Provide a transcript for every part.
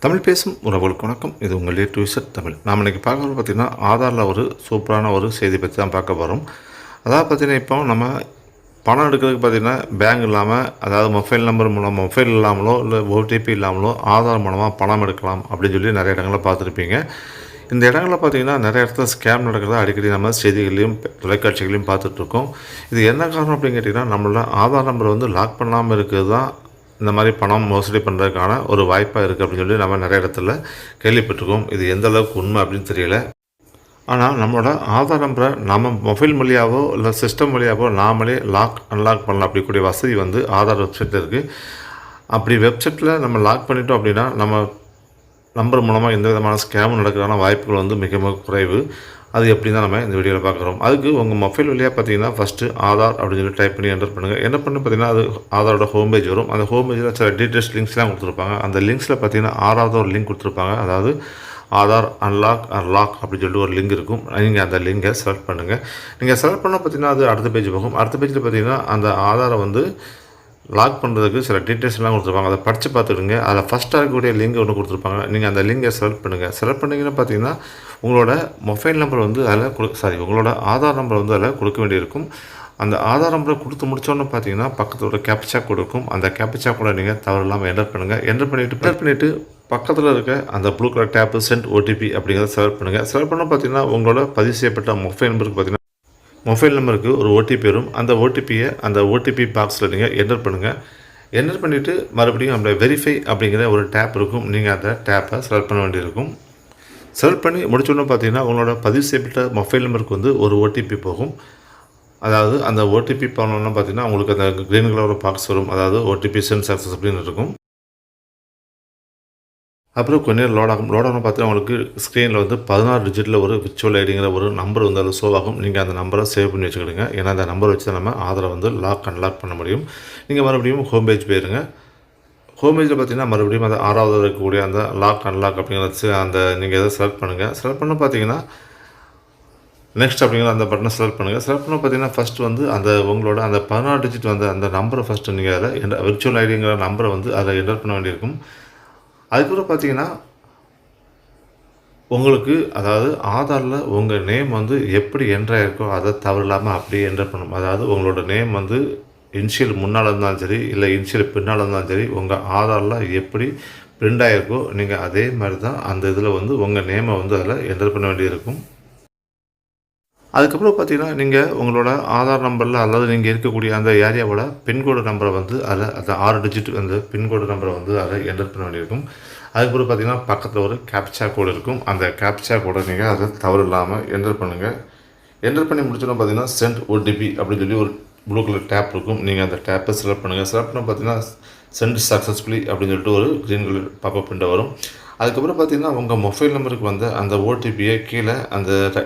தமிழ் பேசும் உறவுகளுக்கு வணக்கம். இது உங்கள் டு இசட் தமிழ். நாம் இன்றைக்கி பார்க்குறது பார்த்திங்கன்னா ஆதாரில் ஒரு சூப்பரான ஒரு செய்தி பற்றி தான் பார்க்க போகிறோம். அதாவது பார்த்திங்கன்னா இப்போ நம்ம பணம் எடுக்கிறதுக்கு பார்த்திங்கன்னா பேங்க் இல்லாமல், அதாவது மொபைல் நம்பர் மூலம் மொபைல் இல்லாமலோ இல்லை ஓடிபி இல்லாமலோ ஆதார் மூலமாக பணம் எடுக்கலாம் அப்படின்னு சொல்லி நிறைய இடங்களில் பார்த்துருப்பீங்க. இந்த இடங்களில் பார்த்திங்கன்னா நிறைய இடத்துல ஸ்கேம் நடக்கிறத அடிக்கடி நம்ம செய்திகளையும் தொலைக்காட்சிகளையும் பார்த்துட்ருக்கோம். இது என்ன காரணம் அப்படின்னு கேட்டிங்கன்னா, நம்மளோட ஆதார் நம்பரை வந்து லாக் பண்ணாமல் இருக்கிறது தான் இந்த மாதிரி பணம் மோசடி பண்ணுறதுக்கான ஒரு வாய்ப்பாக இருக்குது அப்படின்னு சொல்லி நம்ம நிறைய இடத்துல கேள்விப்பட்டிருக்கோம். இது எந்த அளவுக்கு உண்மை அப்படின்னு தெரியல. ஆனால் நம்மளோட ஆதார் நம்பரை நம்ம மொபைல் வழியாவோ இல்லை சிஸ்டம் வழியாவோ நாமளே லாக் அன்லாக் பண்ணலாம் அப்படிக்கூடிய வசதி வந்து ஆதார் வெப்சைட்டில் இருக்குது. அப்படி வெப்சைட்டில் நம்ம லாக் பண்ணிட்டோம் அப்படின்னா நம்ம நம்பர் மூலமாக எந்த விதமான ஸ்கேமும் நடக்கிறதான வாய்ப்புகள் வந்து மிக மிக குறைவு. அது எப்படி தான் நம்ம இந்த வீடியோவில் பார்க்குறோம். அதுக்கு உங்கள் மொபைல் வழியாக பார்த்தீங்கன்னா ஃபஸ்ட்டு ஆதார் அப்படின்னு சொல்லி டைப் பண்ணி என்டர் பண்ணுங்கள். என்ன பண்ணு பார்த்தீங்கன்னா அது ஆதாரோட ஹோம் பேஜ் வரும். அந்த ஹோம் பேஜில் சில டீட்டெயில்ஸ் லிங்க்ஸ்லாம் கொடுத்துருப்பாங்க. அந்த லிங்க்ஸில் பார்த்தீங்கன்னா ஆறாவது ஒரு லிங்க் கொடுத்துருப்பாங்க. அதாவது ஆதார் அன்லாக் அப்படின்னு சொல்லிட்டு ஒரு லிங்க் இருக்கும். நீங்கள் அந்த லிங்கை செலக்ட் பண்ணுங்கள். நீங்கள் செலக்ட் பண்ணால் பார்த்தீங்கன்னா அது அடுத்த பேஜ் போகும். அடுத்த பேஜில் பார்த்தீங்கன்னா அந்த ஆதாரை வந்து லாக் பண்ணுறதுக்கு சில டீட்டெயில்ஸ்லாம் கொடுத்துருப்பாங்க. அதை படித்து பார்த்துடுங்க. அதில் ஃபஸ்ட்டாக இருக்கக்கூடிய லிங்க் ஒன்று கொடுத்துருப்பாங்க. நீங்கள் அந்த லிங்கை செலக்ட் பண்ணுங்கள். செலக்ட் பண்ணிங்கன்னா பார்த்தீங்கன்னா உங்களோட மொபைல் நம்பர் வந்து அதில் உங்களோட ஆதார் நம்பர் வந்து அதில் கொடுக்க வேண்டியிருக்கும். அந்த ஆதார் நம்பரை கொடுத்து முடித்தோன்னு பார்த்தீங்கன்னா பக்கத்தோட கேப்சா கொடுக்கும். அந்த கேப்சா கூட நீங்கள் தவறு இல்லாமல் என்டர் பண்ணுங்கள். என்டர் பண்ணிவிட்டு பக்கத்தில் இருக்க அந்த blue colour tab send OTP அப்படிங்கிறத செலக்ட் பண்ணுங்கள். செலக்ட் பண்ணால் பார்த்தீங்கன்னா உங்களோட பதிவு செய்யப்பட்ட மொபைல் நம்பருக்கு பார்த்தீங்கன்னா மொபைல் நம்பருக்கு ஒரு ஓடிபி வரும். அந்த ஓடிபியை அந்த ஓடிபி பாக்ஸில் நீங்கள் என்டர் பண்ணுங்கள். என்டர் பண்ணிவிட்டு மறுபடியும் நம்மளை வெரிஃபை அப்படிங்கிற ஒரு டேப் இருக்கும். நீங்கள் அந்த டேப்பை செலக்ட் பண்ண வேண்டியிருக்கும். செலக்ட் பண்ணி முடிச்சோன்னு பார்த்தீங்கன்னா உங்களோட பதிவு செய்யப்பட்ட மொபைல் நம்பருக்கு வந்து ஒரு ஓடிபி போகும். அதாவது அந்த ஓடிபி போனோன்னா பார்த்தீங்கன்னா உங்களுக்கு அந்த க்ரீன் கலர் ஒரு பாக்ஸ் வரும். அதாவது ஓடிபி சென்ட் சக்ஸஸ் அப்படின்னு இருக்கும். அப்புறம் கொஞ்ச நேரம் லோடாகும் பார்த்தீங்கன்னா உங்களுக்கு ஸ்க்ரீனில் வந்து 16 டிஜிட்டில் ஒரு விர்ச்சுவல் ஐடிங்கிற ஒரு நம்பர் வந்து அதில் ஷோ ஆகும். நீங்கள் அந்த நம்பரை சேவ் பண்ணி வச்சுக்கிடுங்க. ஏன்னா அந்த நம்பரை வச்சு தான் நம்ம ஆதாரை வந்து லாக் அன்லாக் பண்ண முடியும். நீங்கள் மறுபடியும் ஹோம் பேஜ் போயிருங்க. ஹோம் பேஜில் பார்த்தீங்கன்னா மறுபடியும் அந்த ஆறாவது இருக்கக்கூடிய அந்த லாக் அன்லாக் அப்படிங்கிறத அந்த நீங்கள் எதை செலக்ட் பண்ணுங்கள். செலக்ட் பண்ண பார்த்தீங்கன்னா நெக்ஸ்ட் அப்படிங்கிற அந்த பட்டனை செலக்ட் பண்ணுங்கள். செலக்ட் பண்ண பார்த்தீங்கன்னா ஃபஸ்ட்டு வந்து அந்த உங்களோட அந்த 16 டிஜிட் வந்து அந்த நம்பரை ஃபஸ்ட்டு நீங்கள் அதில் விர்ச்சுவல் ஐடிங்கிற நம்பரை வந்து அதில் என்டர் பண்ண வேண்டியிருக்கும். அதுக்கப்புறம் பார்த்தீங்கன்னா உங்களுக்கு அதாவது ஆதாரில் உங்கள் நேம் வந்து எப்படி என்ட்ராயிருக்கோ அதை தவறு இல்லாமல் அப்படியே என்டர் பண்ணணும். அதாவது உங்களோட நேம் வந்து இன்ஷியல் முன்னால் இருந்தாலும் சரி இல்லை இன்ஷியல் பின்னால் இருந்தாலும் சரி உங்கள் ஆதாரில் எப்படி பிரிண்ட் ஆகிருக்கோ நீங்கள் அதே மாதிரி தான் அந்த இதில் வந்து உங்கள் நேமை வந்து அதில் என்டர் பண்ண வேண்டியிருக்கும். அதுக்கப்புறம் பார்த்தீங்கன்னா நீங்கள் உங்களோட ஆதார் நம்பரில் அல்லது நீங்கள் இருக்கக்கூடிய அந்த ஏரியாவோட பின்கோடு நம்பரை வந்து அதில் அந்த 6 டிஜிட் அந்த பின்கோடு நம்பரை வந்து அதில் என்டர் பண்ண வேண்டியிருக்கும். அதுக்கப்புறம் பார்த்தீங்கன்னா பக்கத்தில் ஒரு கேப்சா கோடு இருக்கும். அந்த கேப்சா கோடை நீங்கள் அதை தவறு இல்லாமல் என்டர் பண்ணுங்கள். என்டர் பண்ணி முடிச்சோன்னா பார்த்தீங்கன்னா சென்ட் ஓடிபி அப்படின்னு சொல்லி ஒரு ப்ளூ கலர் டேப் இருக்கும். நீங்கள் அந்த டேப்பை செலக்ட் பண்ணுங்கள். செலக்ட் பண்ண பார்த்தீங்கன்னா சென்ட் சக்ஸஸ்ஃபுல்லி அப்படின்னு சொல்லிட்டு ஒரு க்ரீன் கலர் பாப்பப் விண்டோ வரும். அதுக்கப்புறம் பார்த்தீங்கன்னா உங்கள் மொபைல் நம்பருக்கு வந்து அந்த ஓடிபியை கீழே அந்த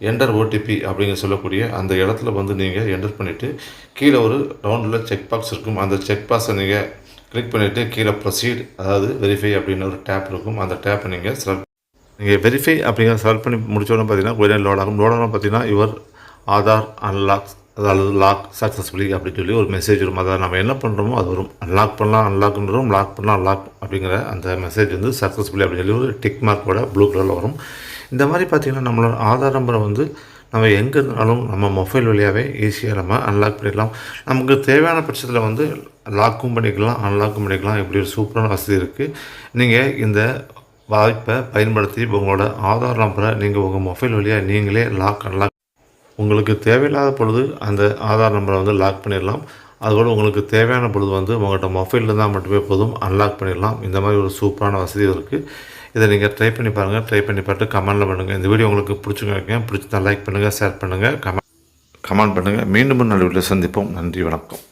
என்டர் ஓடிபி அப்படிங்கிற சொல்லக்கூடிய அந்த இடத்துல வந்து நீங்கள் என்டர் பண்ணிவிட்டு கீழே ஒரு ரவுண்டில் செக் பாக்ஸ் இருக்கும். அந்த செக் பாக்ஸை நீங்கள் கிளிக் பண்ணிவிட்டு கீழே ப்ரொசீட் அதாவது வெரிஃபை அப்படின்னு ஒரு டேப் இருக்கும். அந்த டேப்பை நீங்கள் வெரிஃபை அப்படிங்கிற செலக்ட் பண்ணி முடிச்சோன்னு பார்த்தீங்கன்னா கொஞ்ச நேரம் லோடாகும் பார்த்தீங்கன்னா யுவர் ஆதார் அன்லாக் அதாவது லாக் சக்ஸஸ்ஃபுல்லி அப்படின்னு சொல்லி ஒரு மெசேஜ் வரும். அதாவது நம்ம என்ன பண்ணுறோமோ அது வரும். அன்லாக் பண்ணலாம் அன்லாக்ன்றோம், லாக் பண்ணலாம் அன்லாக் அப்படிங்கிற அந்த மெசேஜ் வந்து சக்ஸஸ்ஃபுல்லி அப்படின்னு சொல்லி ஒரு டிக் மார்க்கோட ப்ளூ கலரில் வரும். இந்த மாதிரி பார்த்திங்கன்னா நம்மளோட ஆதார் நம்பரை வந்து நம்ம எங்கே இருந்தாலும் நம்ம மொபைல் வழியாகவே ஈஸியாக நம்ம அன்லாக் பண்ணிடலாம். நமக்கு தேவையான பட்சத்தில் வந்து லாக்கும் பண்ணிக்கலாம் அன்லாக்கும் பண்ணிக்கலாம். இப்படி ஒரு சூப்பரான வசதி இருக்குது. நீங்கள் இந்த வாய்ப்பை பயன்படுத்தி உங்களோட ஆதார் நம்பரை நீங்கள் உங்கள் மொபைல் வழியாக நீங்களே லாக் அன்லாக் உங்களுக்கு தேவையில்லாத பொழுது அந்த ஆதார் நம்பரை வந்து லாக் பண்ணிடலாம். அதுபோல் உங்களுக்கு தேவையான பொழுது வந்து உங்கள்கிட்ட மொபைல் இருந்தால் மட்டுமே போதும் அன்லாக் பண்ணிடலாம். இந்த மாதிரி ஒரு சூப்பரான வசதி இருக்குது. இதை நீங்கள் ட்ரை பண்ணி பாருங்கள். ட்ரை பண்ணி பார்த்து கமெண்டில் பண்ணுங்கள். இந்த வீடியோ உங்களுக்கு பிடிச்சிருக்கேன். பிடிச்சிருந்தா லைக் பண்ணுங்கள், ஷேர் பண்ணுங்கள், கமெண்ட் பண்ணுங்கள். மீண்டும் நல்ல வீடியோவில் சந்திப்போம். நன்றி, வணக்கம்.